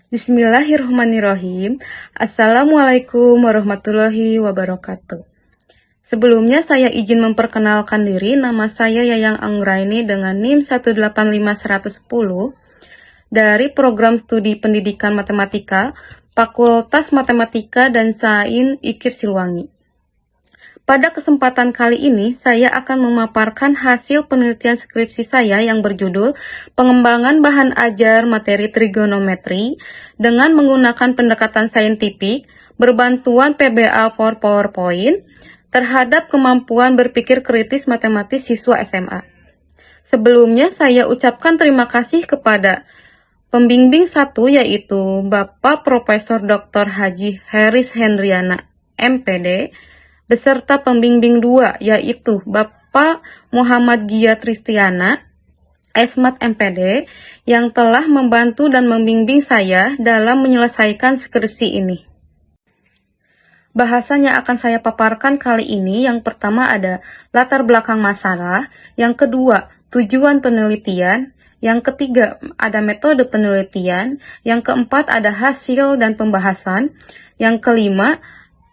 Bismillahirrahmanirrahim. Assalamualaikum warahmatullahi wabarakatuh. Sebelumnya saya izin memperkenalkan diri, nama saya Yayang Anggraini dengan NIM 185110 dari Program Studi Pendidikan Matematika, Fakultas Matematika dan Sains IKIP Silwangi. Pada kesempatan kali ini, saya akan memaparkan hasil penelitian skripsi saya yang berjudul Pengembangan Bahan Ajar Materi Trigonometri dengan menggunakan pendekatan saintifik berbantuan PBA for PowerPoint terhadap kemampuan berpikir kritis matematis siswa SMA. Sebelumnya, saya ucapkan terima kasih kepada pembimbing 1 yaitu Bapak Profesor Dr. Haji Heris Hendriana, MPD, beserta pembimbing 2 yaitu Bapak Muhammad Gia Tristiana, Esmat MPD, yang telah membantu dan membimbing saya dalam menyelesaikan skripsi ini. Bahasan yang akan saya paparkan kali ini yang pertama ada latar belakang masalah, yang kedua tujuan penelitian, yang ketiga ada metode penelitian, yang keempat ada hasil dan pembahasan, yang kelima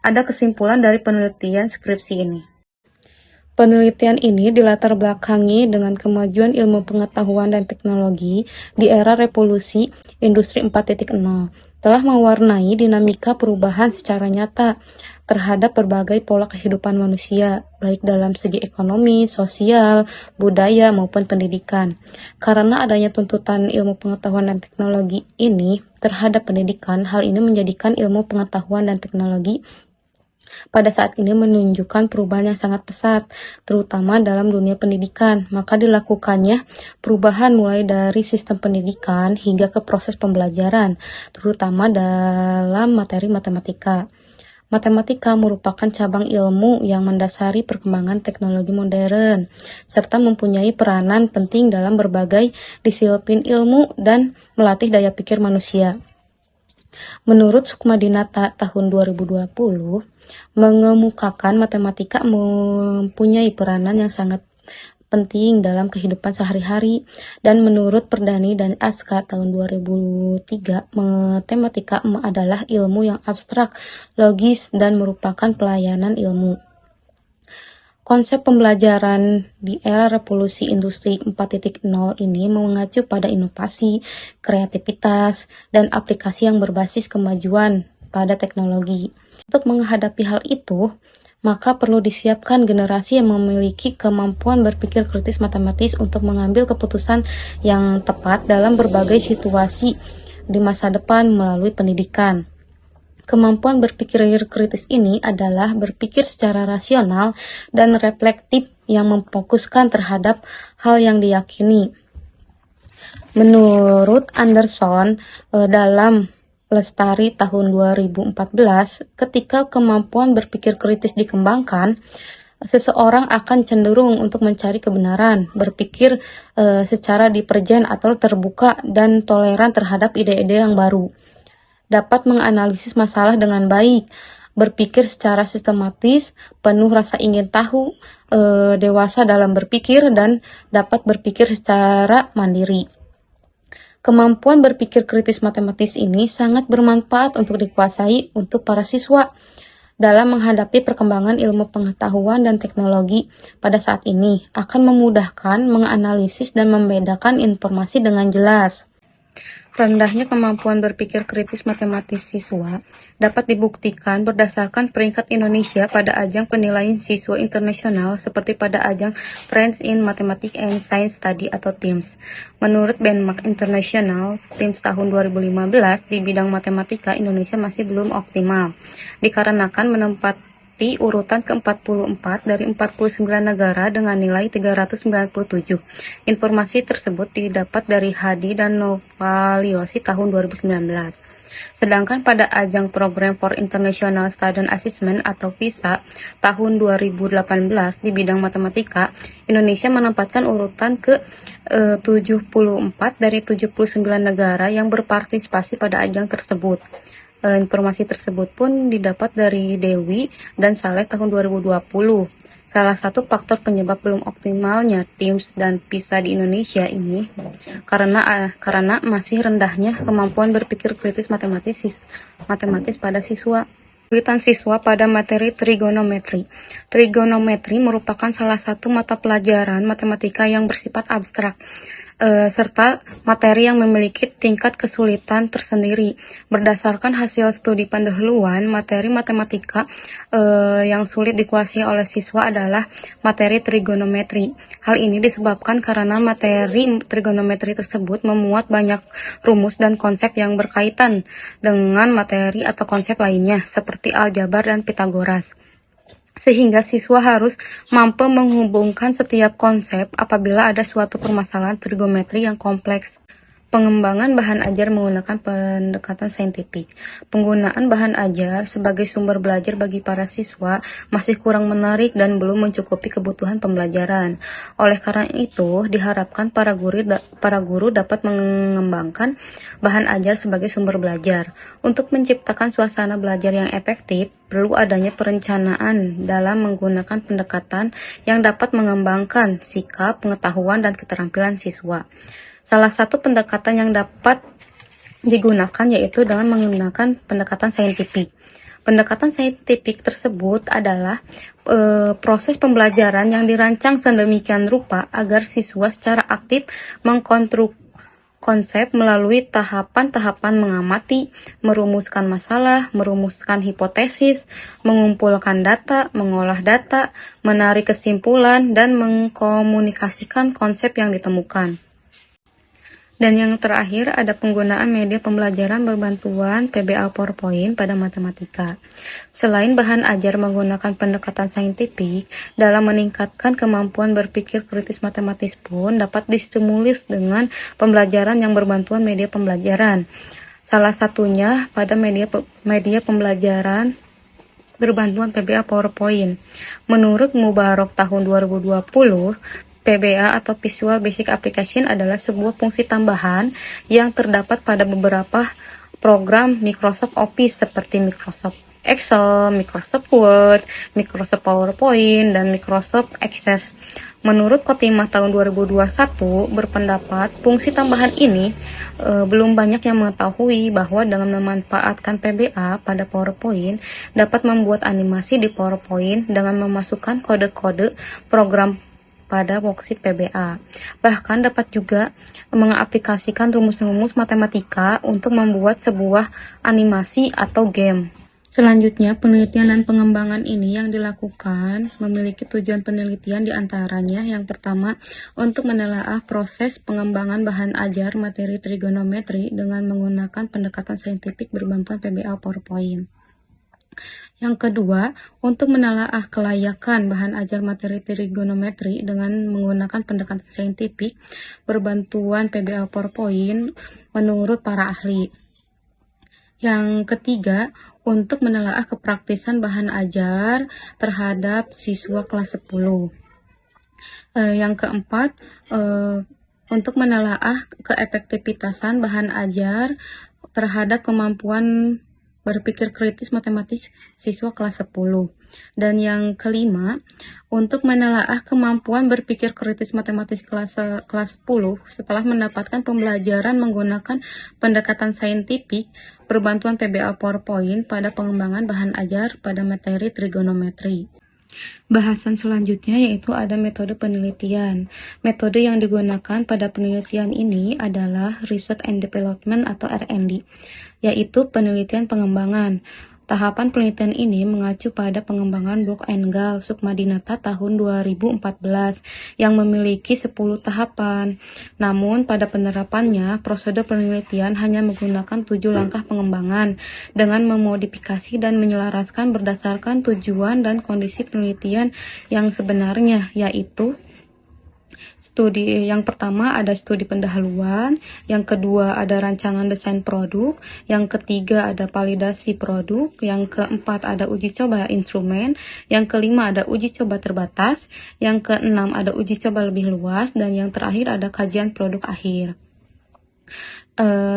ada kesimpulan dari penelitian skripsi ini. Penelitian ini dilatar belakangi dengan kemajuan ilmu pengetahuan dan teknologi di era revolusi industri 4.0 telah mewarnai dinamika perubahan secara nyata terhadap berbagai pola kehidupan manusia, baik dalam segi ekonomi, sosial, budaya, maupun pendidikan. Karena adanya tuntutan ilmu pengetahuan dan teknologi ini terhadap pendidikan, hal ini menjadikan ilmu pengetahuan dan teknologi pada saat ini menunjukkan perubahan yang sangat pesat, terutama dalam dunia pendidikan. Maka dilakukannya perubahan mulai dari sistem pendidikan hingga ke proses pembelajaran, terutama dalam materi matematika. Matematika merupakan cabang ilmu yang mendasari perkembangan teknologi modern, serta mempunyai peranan penting dalam berbagai disiplin ilmu dan melatih daya pikir manusia. Menurut Sukmadinata tahun 2020, mengemukakan matematika mempunyai peranan yang sangat penting dalam kehidupan sehari-hari, dan menurut Perdani dan Aska tahun 2003, matematika adalah ilmu yang abstrak, logis, dan merupakan pelayanan ilmu. Konsep pembelajaran di era revolusi industri 4.0 ini mengacu pada inovasi, kreativitas, dan aplikasi yang berbasis kemajuan pada teknologi. Untuk menghadapi hal itu, maka perlu disiapkan generasi yang memiliki kemampuan berpikir kritis matematis untuk mengambil keputusan yang tepat dalam berbagai situasi di masa depan melalui pendidikan. Kemampuan berpikir kritis ini adalah berpikir secara rasional dan reflektif yang memfokuskan terhadap hal yang diyakini. Menurut Anderson, dalam Lestari tahun 2014, ketika kemampuan berpikir kritis dikembangkan, seseorang akan cenderung untuk mencari kebenaran, berpikir secara divergen atau terbuka, dan toleran terhadap ide-ide yang baru. Dapat menganalisis masalah dengan baik, berpikir secara sistematis, penuh rasa ingin tahu, dewasa dalam berpikir, dan dapat berpikir secara mandiri. Kemampuan berpikir kritis matematis ini sangat bermanfaat untuk dikuasai untuk para siswa dalam menghadapi perkembangan ilmu pengetahuan dan teknologi pada saat ini, akan memudahkan menganalisis dan membedakan informasi dengan jelas. Rendahnya kemampuan berpikir kritis matematis siswa dapat dibuktikan berdasarkan peringkat Indonesia pada ajang penilaian siswa internasional seperti pada ajang Friends in Mathematics and Science Study atau TIMSS. Menurut Benchmark International TIMSS tahun 2015, di bidang matematika Indonesia masih belum optimal, dikarenakan menempati urutan ke-44 dari 49 negara dengan nilai 397. Informasi tersebut didapat dari Hadi dan Novaliosi tahun 2019. Sedangkan pada ajang Program for International Student Assessment atau PISA tahun 2018 di bidang matematika, Indonesia menempatkan urutan ke-74 dari 79 negara yang berpartisipasi pada ajang tersebut. Informasi tersebut pun didapat dari Dewi dan Saleh tahun 2020. Salah satu faktor penyebab belum optimalnya TIMSS dan PISA di Indonesia ini karena masih rendahnya kemampuan berpikir kritis matematis pada siswa. Kesulitan siswa pada materi trigonometri. Trigonometri merupakan salah satu mata pelajaran matematika yang bersifat abstrak, serta materi yang memiliki tingkat kesulitan tersendiri. Berdasarkan hasil studi pendahuluan, materi matematika yang sulit dikuasai oleh siswa adalah materi trigonometri. Hal ini disebabkan karena materi trigonometri tersebut memuat banyak rumus dan konsep yang berkaitan dengan materi atau konsep lainnya, seperti aljabar dan Pitagoras, sehingga siswa harus mampu menghubungkan setiap konsep apabila ada suatu permasalahan trigonometri yang kompleks. Pengembangan bahan ajar menggunakan pendekatan saintifik. Penggunaan bahan ajar sebagai sumber belajar bagi para siswa masih kurang menarik dan belum mencukupi kebutuhan pembelajaran. Oleh karena itu, diharapkan para guru dapat mengembangkan bahan ajar sebagai sumber belajar. Untuk menciptakan suasana belajar yang efektif, perlu adanya perencanaan dalam menggunakan pendekatan yang dapat mengembangkan sikap, pengetahuan, dan keterampilan siswa. Salah satu pendekatan yang dapat digunakan yaitu dengan menggunakan pendekatan saintifik. Pendekatan saintifik tersebut adalah proses pembelajaran yang dirancang sedemikian rupa agar siswa secara aktif mengkonstruk konsep melalui tahapan-tahapan mengamati, merumuskan masalah, merumuskan hipotesis, mengumpulkan data, mengolah data, menarik kesimpulan, dan mengkomunikasikan konsep yang ditemukan. Dan yang terakhir ada penggunaan media pembelajaran berbantuan PBA PowerPoint pada matematika. Selain bahan ajar menggunakan pendekatan saintifik, dalam meningkatkan kemampuan berpikir kritis matematis pun dapat distimulus dengan pembelajaran yang berbantuan media pembelajaran. Salah satunya pada media pembelajaran berbantuan PBA PowerPoint. Menurut Mubarok tahun 2020, PBA atau Visual Basic Application adalah sebuah fungsi tambahan yang terdapat pada beberapa program Microsoft Office seperti Microsoft Excel, Microsoft Word, Microsoft PowerPoint, dan Microsoft Access. Menurut Khotimah tahun 2021 berpendapat fungsi tambahan ini belum banyak yang mengetahui bahwa dengan memanfaatkan PBA pada PowerPoint dapat membuat animasi di PowerPoint dengan memasukkan kode-kode program pada worksheet PBA. Bahkan dapat juga mengaplikasikan rumus-rumus matematika untuk membuat sebuah animasi atau game. Selanjutnya, penelitian dan pengembangan ini yang dilakukan memiliki tujuan penelitian diantaranya yang pertama, untuk menelaah proses pengembangan bahan ajar materi trigonometri dengan menggunakan pendekatan saintifik berbantuan PBA PowerPoint. Yang kedua, untuk menelaah kelayakan bahan ajar materi trigonometri dengan menggunakan pendekatan saintifik berbantuan PBA PowerPoint menurut para ahli. Yang ketiga, untuk menelaah kepraktisan bahan ajar terhadap siswa kelas 10. Yang keempat, untuk menelaah keefektivitasan bahan ajar terhadap kemampuan berpikir kritis matematis siswa kelas 10. Dan yang kelima, untuk menelaah kemampuan berpikir kritis matematis kelas 10 setelah mendapatkan pembelajaran menggunakan pendekatan saintifik berbantuan PBA PowerPoint pada pengembangan bahan ajar pada materi trigonometri. Bahasan selanjutnya yaitu ada metode penelitian. Metode yang digunakan pada penelitian ini adalah Research and Development atau R&D, yaitu penelitian pengembangan. Tahapan penelitian ini mengacu pada pengembangan Borg and Gal Sukmadinata tahun 2014 yang memiliki 10 tahapan. Namun pada penerapannya, prosedur penelitian hanya menggunakan 7 langkah pengembangan dengan memodifikasi dan menyelaraskan berdasarkan tujuan dan kondisi penelitian yang sebenarnya, yaitu studi yang pertama ada studi pendahuluan, yang kedua ada rancangan desain produk, yang ketiga ada validasi produk, yang keempat ada uji coba instrumen, yang kelima ada uji coba terbatas, yang keenam ada uji coba lebih luas, dan yang terakhir ada kajian produk akhir.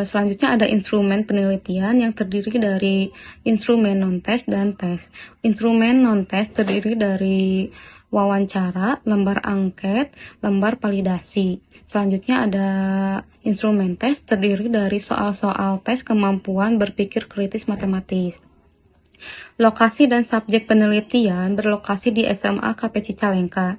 Selanjutnya ada instrumen penelitian yang terdiri dari instrumen non-tes dan tes. Instrumen non-tes terdiri dari wawancara, lembar angket, lembar validasi. Selanjutnya ada instrumen tes terdiri dari soal-soal tes kemampuan berpikir kritis matematis. Lokasi dan subjek penelitian berlokasi di SMA KP Cicalengka.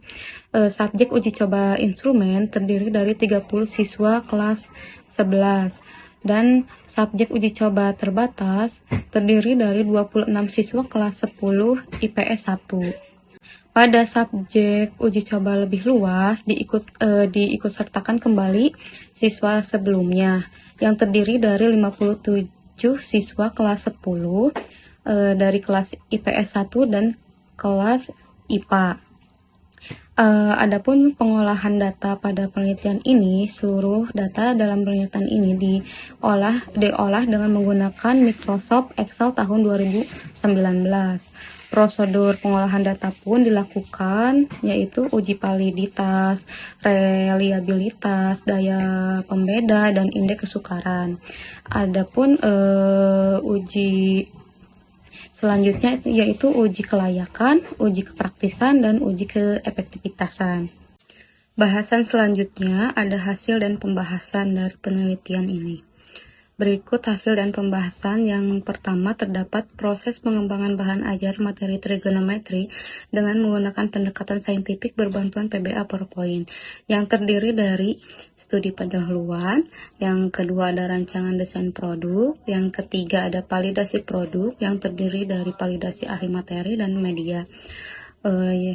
Subjek uji coba instrumen terdiri dari 30 siswa kelas 11 dan subjek uji coba terbatas terdiri dari 26 siswa kelas 10 IPS 1. Pada subjek uji coba lebih luas diikutsertakan kembali siswa sebelumnya yang terdiri dari 57 siswa kelas 10 dari kelas IPS 1 dan kelas IPA. Adapun pengolahan data pada penelitian ini, seluruh data dalam penelitian ini diolah dengan menggunakan Microsoft Excel tahun 2019. Prosedur pengolahan data pun dilakukan, yaitu uji validitas, reliabilitas, daya pembeda, dan indeks kesukaran. Adapun uji selanjutnya yaitu uji kelayakan, uji kepraktisan, dan uji keefektivitasan. Bahasan selanjutnya ada hasil dan pembahasan dari penelitian ini. Berikut hasil dan pembahasan. Yang pertama terdapat proses pengembangan bahan ajar materi trigonometri dengan menggunakan pendekatan saintifik berbantuan PBA PowerPoint yang terdiri dari studi pendahuluan, yang kedua ada rancangan desain produk, yang ketiga ada validasi produk yang terdiri dari validasi ahli materi dan media.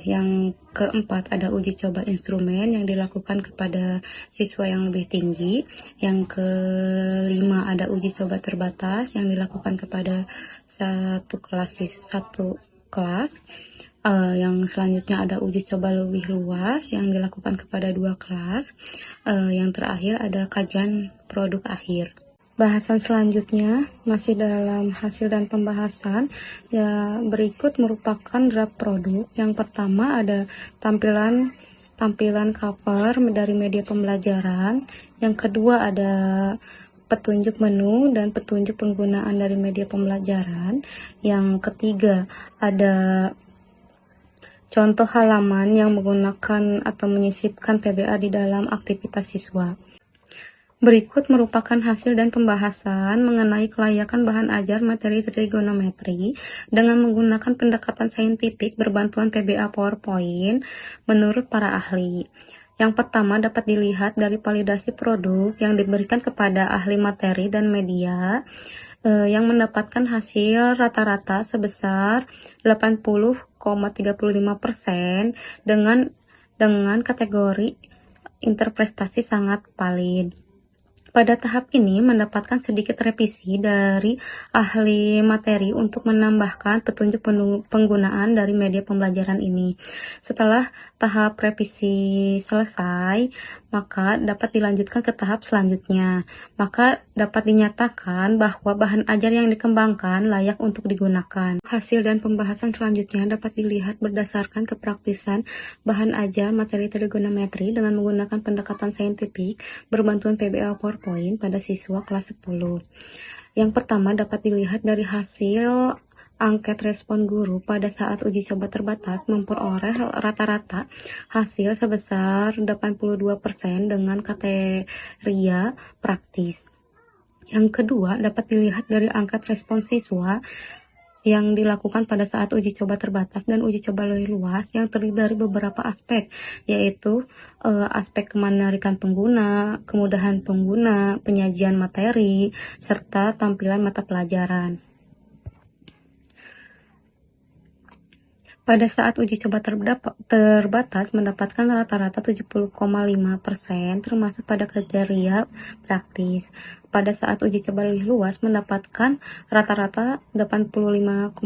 Yang keempat ada uji coba instrumen yang dilakukan kepada siswa yang lebih tinggi. Yang kelima ada uji coba terbatas yang dilakukan kepada satu kelas. Yang selanjutnya ada uji coba lebih luas yang dilakukan kepada 2 kelas. Yang terakhir ada kajian produk akhir. Bahasan selanjutnya masih dalam hasil dan pembahasan. Ya, berikut merupakan draft produk. Yang pertama ada tampilan cover dari media pembelajaran. Yang kedua ada petunjuk menu dan petunjuk penggunaan dari media pembelajaran. Yang ketiga ada contoh halaman yang menggunakan atau menyisipkan PBA di dalam aktivitas siswa. Berikut merupakan hasil dan pembahasan mengenai kelayakan bahan ajar materi trigonometri dengan menggunakan pendekatan saintifik berbantuan PBA PowerPoint menurut para ahli. Yang pertama dapat dilihat dari validasi produk yang diberikan kepada ahli materi dan media yang mendapatkan hasil rata-rata sebesar 80,35% dengan kategori interpretasi sangat valid. Pada tahap ini mendapatkan sedikit revisi dari ahli materi untuk menambahkan petunjuk penggunaan dari media pembelajaran ini. Setelah tahap revisi selesai, maka dapat dilanjutkan ke tahap selanjutnya. Maka dapat dinyatakan bahwa bahan ajar yang dikembangkan layak untuk digunakan. Hasil dan pembahasan selanjutnya dapat dilihat berdasarkan kepraktisan bahan ajar materi trigonometri dengan menggunakan pendekatan saintifik berbantuan PBA PowerPoint pada siswa kelas 10. Yang pertama dapat dilihat dari hasil angket respon guru pada saat uji coba terbatas memperoleh rata-rata hasil sebesar 82% dengan kriteria praktis. Yang kedua dapat dilihat dari angket respon siswa yang dilakukan pada saat uji coba terbatas dan uji coba lebih luas yang terdiri dari beberapa aspek, yaitu aspek kemenarikan pengguna, kemudahan pengguna, penyajian materi, serta tampilan mata pelajaran. Pada saat uji coba terbatas mendapatkan rata-rata 70,5% termasuk pada kriteria praktis. Pada saat uji coba lebih luas mendapatkan rata-rata 85,3%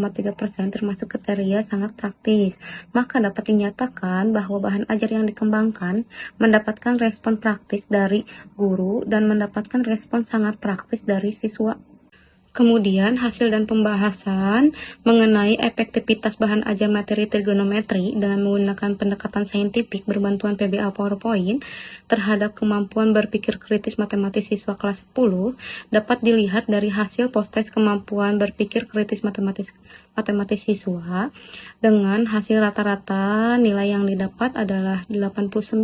termasuk kriteria sangat praktis. Maka dapat dinyatakan bahwa bahan ajar yang dikembangkan mendapatkan respon praktis dari guru dan mendapatkan respon sangat praktis dari siswa. Kemudian hasil dan pembahasan mengenai efektivitas bahan ajar materi trigonometri dengan menggunakan pendekatan saintifik berbantuan PBA PowerPoint terhadap kemampuan berpikir kritis matematis siswa kelas 10 dapat dilihat dari hasil post-test kemampuan berpikir kritis matematis matematis siswa dengan hasil rata-rata nilai yang didapat adalah 89,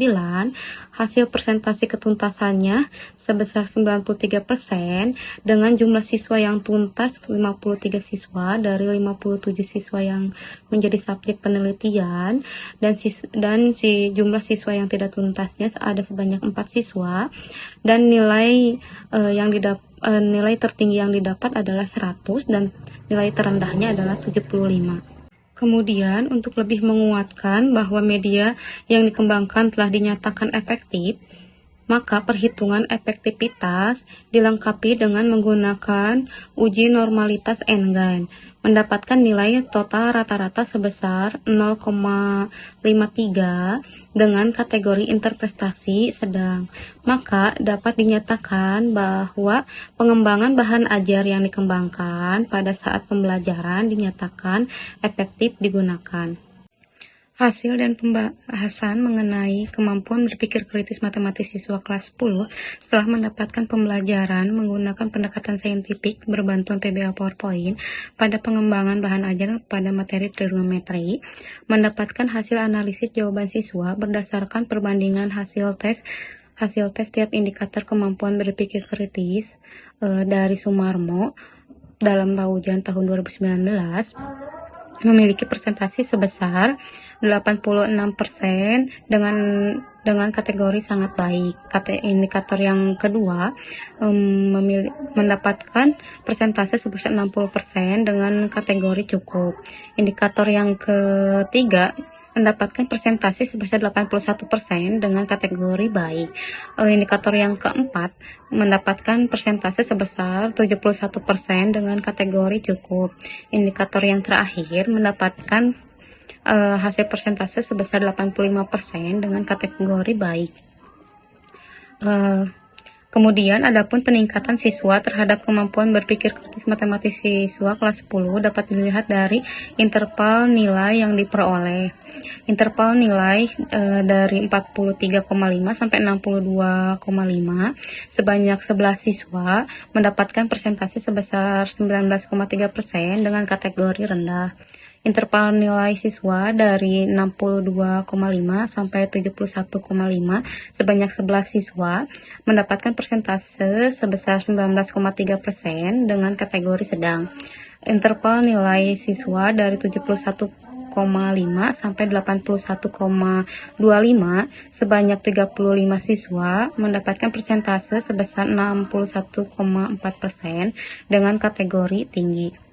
hasil persentase ketuntasannya sebesar 93% dengan jumlah siswa yang tuntas 53 siswa dari 57 siswa yang menjadi subjek penelitian, dan jumlah siswa yang tidak tuntasnya ada sebanyak 4 siswa, dan nilai nilai tertinggi yang didapat adalah 100 dan nilai terendahnya adalah 75. Kemudian, untuk lebih menguatkan bahwa media yang dikembangkan telah dinyatakan efektif, maka perhitungan efektivitas dilengkapi dengan menggunakan uji normalitas N-GAN, mendapatkan nilai total rata-rata sebesar 0,53 dengan kategori interpretasi sedang. Maka dapat dinyatakan bahwa pengembangan bahan ajar yang dikembangkan pada saat pembelajaran dinyatakan efektif digunakan. Hasil dan pembahasan mengenai kemampuan berpikir kritis matematis siswa kelas 10 setelah mendapatkan pembelajaran menggunakan pendekatan saintifik berbantuan PBA PowerPoint pada pengembangan bahan ajar pada materi trigonometri, mendapatkan hasil analisis jawaban siswa berdasarkan perbandingan hasil tes tiap indikator kemampuan berpikir kritis dari Sumarmo dalam ujian tahun 2019, memiliki persentase sebesar 86% dengan kategori sangat baik. Indikator yang kedua mendapatkan persentase sebesar 60% dengan kategori cukup. Indikator yang ketiga mendapatkan persentase sebesar 81% dengan kategori baik. Indikator yang keempat mendapatkan persentase sebesar 71% dengan kategori cukup. Indikator yang terakhir mendapatkan hasil persentase sebesar 85% dengan kategori baik. Kemudian, adapun peningkatan siswa terhadap kemampuan berpikir kritis matematis siswa kelas 10 dapat dilihat dari interval nilai yang diperoleh. Interval nilai dari 43,5 sampai 62,5 sebanyak 11 siswa mendapatkan persentase sebesar 19,3% dengan kategori rendah. Interval nilai siswa dari 62,5 sampai 71,5 sebanyak 11 siswa mendapatkan persentase sebesar 19,3% dengan kategori sedang. Interval nilai siswa dari 71,5 sampai 81,25 sebanyak 35 siswa mendapatkan persentase sebesar 61,4% dengan kategori tinggi.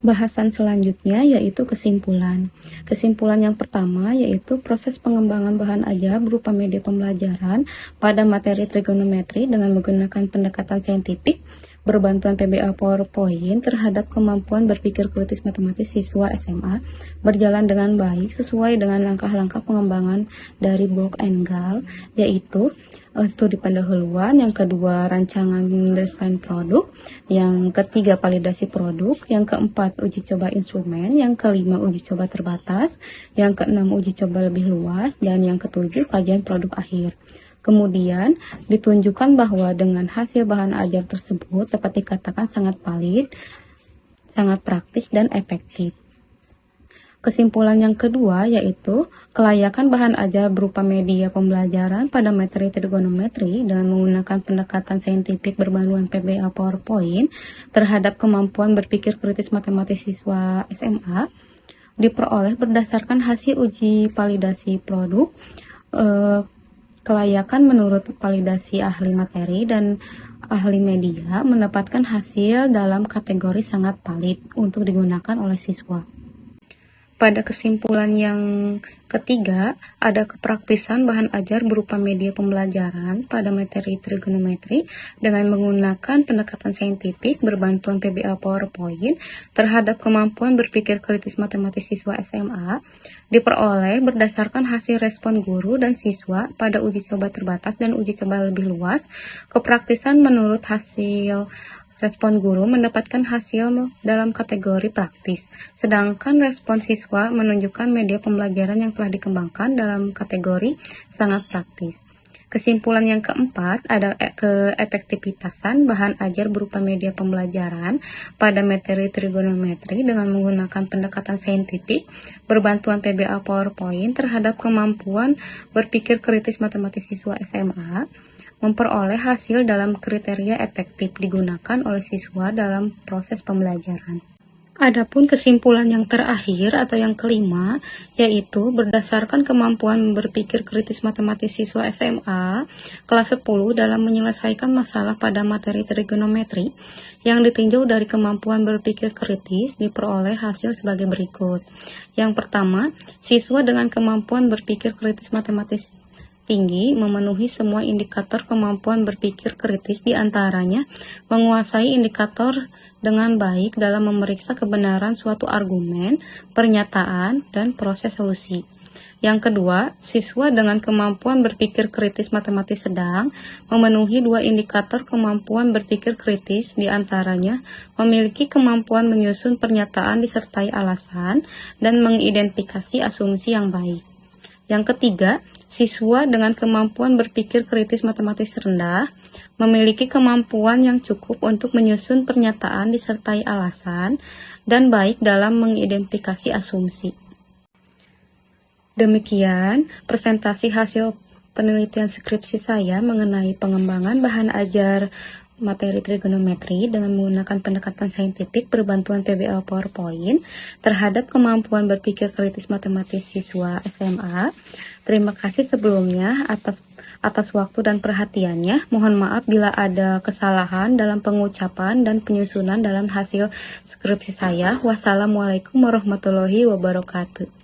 Bahasan selanjutnya yaitu kesimpulan. Kesimpulan yang pertama yaitu proses pengembangan bahan ajar berupa media pembelajaran pada materi trigonometri dengan menggunakan pendekatan saintifik berbantuan PBA PowerPoint terhadap kemampuan berpikir kritis matematis siswa SMA berjalan dengan baik sesuai dengan langkah-langkah pengembangan dari blok N-GAL, yaitu studi pendahuluan, yang kedua rancangan desain produk, yang ketiga validasi produk, yang keempat uji coba instrumen, yang kelima uji coba terbatas, yang keenam uji coba lebih luas, dan yang ketujuh kajian produk akhir. Kemudian ditunjukkan bahwa dengan hasil bahan ajar tersebut dapat dikatakan sangat valid, sangat praktis, dan efektif. Kesimpulan yang kedua yaitu kelayakan bahan ajar berupa media pembelajaran pada materi trigonometri dengan menggunakan pendekatan saintifik berbantuan PBA PowerPoint terhadap kemampuan berpikir kritis matematis siswa SMA diperoleh berdasarkan hasil uji validasi produk, kelayakan menurut validasi ahli materi dan ahli media mendapatkan hasil dalam kategori sangat valid untuk digunakan oleh siswa. Pada kesimpulan yang ketiga, ada kepraktisan bahan ajar berupa media pembelajaran pada materi trigonometri dengan menggunakan pendekatan saintifik berbantuan PBA PowerPoint terhadap kemampuan berpikir kritis matematis siswa SMA diperoleh berdasarkan hasil respon guru dan siswa pada uji coba terbatas dan uji coba lebih luas. Kepraktisan menurut hasil respon guru mendapatkan hasil dalam kategori praktis, sedangkan respon siswa menunjukkan media pembelajaran yang telah dikembangkan dalam kategori sangat praktis. Kesimpulan yang keempat ada keefektivitasan bahan ajar berupa media pembelajaran pada materi trigonometri dengan menggunakan pendekatan saintifik berbantuan PBA PowerPoint terhadap kemampuan berpikir kritis matematis siswa SMA, memperoleh hasil dalam kriteria efektif digunakan oleh siswa dalam proses pembelajaran. Adapun kesimpulan yang terakhir atau yang kelima, yaitu berdasarkan kemampuan berpikir kritis matematis siswa SMA kelas 10 dalam menyelesaikan masalah pada materi trigonometri yang ditinjau dari kemampuan berpikir kritis diperoleh hasil sebagai berikut. Yang pertama, siswa dengan kemampuan berpikir kritis matematis tinggi memenuhi semua indikator kemampuan berpikir kritis, diantaranya menguasai indikator dengan baik dalam memeriksa kebenaran suatu argumen, pernyataan, dan proses solusi. Yang kedua, siswa dengan kemampuan berpikir kritis matematis sedang memenuhi dua indikator kemampuan berpikir kritis, diantaranya memiliki kemampuan menyusun pernyataan disertai alasan dan mengidentifikasi asumsi yang baik. Yang ketiga, siswa dengan kemampuan berpikir kritis matematis rendah memiliki kemampuan yang cukup untuk menyusun pernyataan disertai alasan dan baik dalam mengidentifikasi asumsi. Demikian presentasi hasil penelitian skripsi saya mengenai pengembangan bahan ajar materi trigonometri dengan menggunakan pendekatan saintifik berbantuan PBA PowerPoint terhadap kemampuan berpikir kritis matematis siswa SMA. Terima kasih sebelumnya atas waktu dan perhatiannya. Mohon maaf bila ada kesalahan dalam pengucapan dan penyusunan dalam hasil skripsi saya. Wassalamualaikum warahmatullahi wabarakatuh.